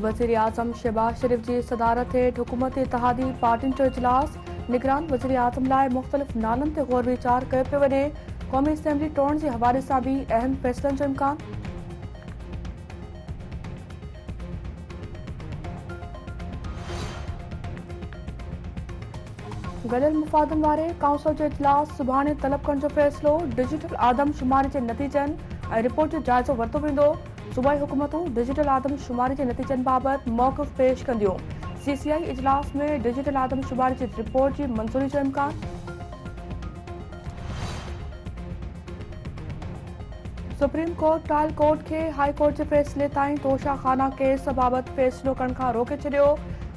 वज़ीर आज़म शहबाज शरीफ की सदारत हेठि हुकूमती इतिहादी पार्टियुनि जो इजलास। निगरान वज़ीर आज़म लाइ मुख़्तलिफ़ नालनि ते गौर वीचार कयो पियो वञे। क़ौमी असेंबली टोड़ण जे हवाले सां भी अहम फ़ैसिलनि जो इम्कान। गॾियल मुफ़ादनि वारे काउंसिल जो इजलास सुभाणे तलब करण जो फ़ैसिलो। डिजिटल आदमशुमारी जे नतीजनि ऐं रिपोर्ट जो जाइज़ो वरितो वेंदो। सूबाई हुकूमतूं डिजिटल आदमशुमारी जे नतीजनि बाबति मौक़िफ़ पेश कंदियूं। CCI इजलास में डिजिटल आदमशुमारी जी रिपोर्ट जी मंज़ूरी जो इम्कान। सुप्रीम कोर्ट ट्रायल कोर्ट खे हाई कोर्ट जे फ़ैसिले ताईं तोशाखाना केस बाबति फ़ैसिलो करण खां रोके छॾियो।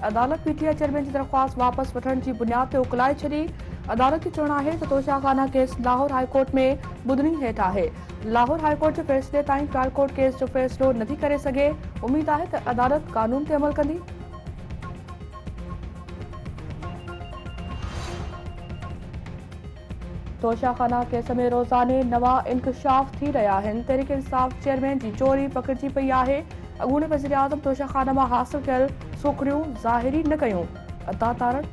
अदालत PTI चेयरमैन जी दरख़्वास्त वापसि वठण जी बुनियाद ते उकलाए छॾी। अदालत जो चवणु आहे त Toshakhana case Lahore high court में ॿुधणी हेठि आहे। लाहौर हाई कोर्ट जे फ़ैसिले ताईं ट्रायल कोर्ट केस जो फ़ैसिलो नथी करे सघे। उमीद आहे त अदालत क़ानून ते अमल कंदी। तोशाखाना केस में रोज़ाने नवां इंकशाफ थी रहिया आहिनि। तहरीक इंसाफ़ चेयरमैन जी चोरी पकड़जी पई आहे। अॻूणे वज़ीर आज़म तोशाखाना मां हासिल कयल सुखड़ियूं ज़ाहिरी न कयूं। अता तारण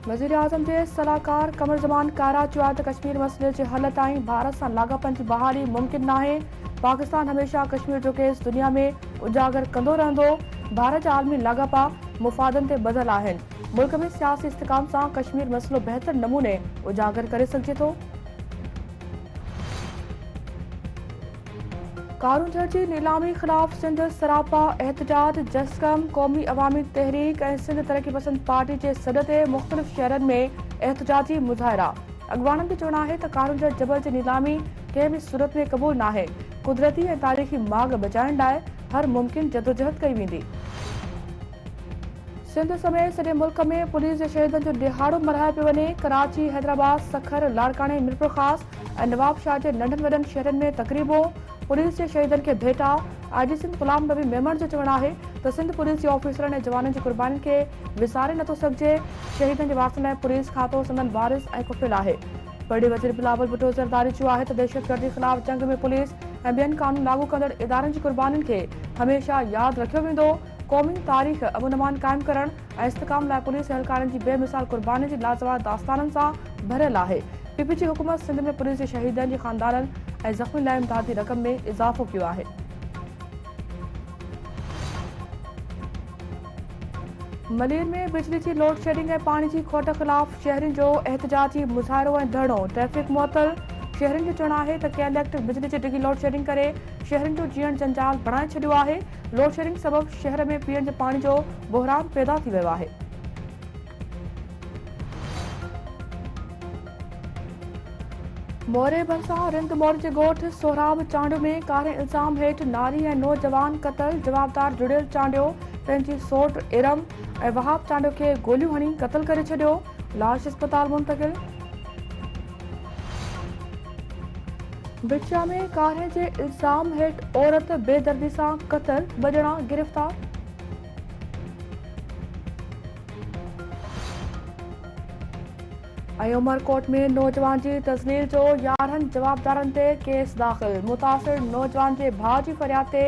वज़ीर आज़म जे सलाहकार कमर ज़मान कारा चयो आहे त कश्मीर मसइले जे हल ताईं भारत सां लाॻापन जी बहाली मुमकिन नाहे। पाकिस्तान हमेशह कश्मीर जो केस दुनिया में उजागर कंदो रहंदो। भारत जा आलमी लाॻापा मुफ़ादनि ते ॿधल आहिनि। मुल्क में सियासी इस्तिकाम सां कश्मीर मसइलो बहितर नमूने उजागर करे सघिजे थो। कारूं जड़ जी नीलामी ख़िलाफ़ सिंध सरापा एहतजाज। जस्कम क़ौमी अवामी तहरीक ऐं सिंध तरक़ी पसंद पार्टी जे सॾ ते मुख़्तलिफ़ शहरनि में एहतजाजी मुज़ाहिरा। अॻवाननि जो चवणु आहे त कारूं जड़ जबल जी नीलामी कंहिं बि सूरत में क़बूल नाहे। कुदरती ऐं तारीख़ी माॻ बचाइण लाइ हर मुमकिन जदोजहद कई वेंदी। सिंध समेत सॼे मुल्क में पुलिस जे शहीदनि जो ॾिहाड़ो मल्हायो पियो वञे। कराची, हैदराबाद, सखर, लाड़काने, मीरपुर ख़ास ऐं नवाबशाह जे नंढनि वॾनि शहरनि में तक़रीबूं। पुलिस जे शहीदनि खे भेटा। IG सिंध ग़ुलाम नबी मेमण जो चवणु आहे त सिंध पुलिस जे ऑफिसरनि ऐं जवाननि जी कुर्बानीनि खे विसारे नथो सघिजे। शहीदनि जे वारसनि लाइ पुलिस खातो संदन वारिस ऐं कुफ़िल आहे। बड़ी वज़ीर बिलावल भुट्टो ज़रदारी चयो आहे त दहशतगर्दी ख़िलाफ़ जंग में पुलिस ऐं ॿियनि क़ानून लागू कंदड़ इदारनि जी कुर्बानीनि खे हमेशह यादि रखियो वेंदो। क़ौमी तारीख़ अमन क़ाइमु करण ऐं इस्तिकाम लाइ पुलिस एहलकारनि जी बेमिसाल कुर्बानी जी लाजवाब दास्ताननि सां भरियल आहे। PP जी हुकूमत सिंध में पुलिस जे शहीदनि जी ख़ानदाननि ऐं ज़ख़्मी लाइ इमदादी रक़म में इज़ाफ़ो कयो आहे। मलीर में बिजली जी लोड शेडिंग ऐं पाणी जी खोट ख़िलाफ़ शहरियुनि जो एहतजाजी मुज़ाहिरो ऐं धरणो। ट्रैफ़िक मुअतल। शहरियुनि जो चवणु आहे त कंहिं इलेक्ट्रिक बिजली जी डिघी लोड शेडिंग करे शहरियुनि जो जीअण जंजाल बणाए छॾियो आहे। लोड शेडिंग सबबि शहर में पीअण जे पाणी जो बहिरान पैदा थी वियो आहे। मोरे भरिसां रिंद मोर जे ॻोठ सोहराब चांडियो में कारे इल्ज़ाम हेठि नारी ऐं नौजवान क़तल। जवाबदार जुड़ियल चांडियो पंहिंजी सौट इरम ऐं वहाब चांडियो खे गोलियूं हणी क़तल करे छॾियो। लाश अस्पताल मुंतक़िल। बिछा में कारे जे इल्ज़ाम हेठि औरत बेदर्दी सां क़तल। 2 ॼणा गिरफ़्तार। ऐं उमरकोट में नौजवान जी तज़लील जो 11 जवाबदारनि ते केस दाख़िल। मुतासिर नौजवान जे भाउ जी फरियाद ते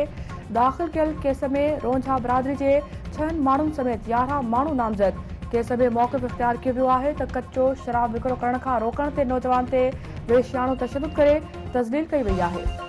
दाख़िल कयल केस में रोंझा बिरादरी जे 6 माण्हुनि समेत 11 माण्हू नामज़द। केस में मौक़िफ़ इख़्तियार कयो वियो आहे त कचो शराब विकिरो करण खां रोकण ते नौजवान ते वेश्याणो तशदुद करे तज़लील कई वई आहे।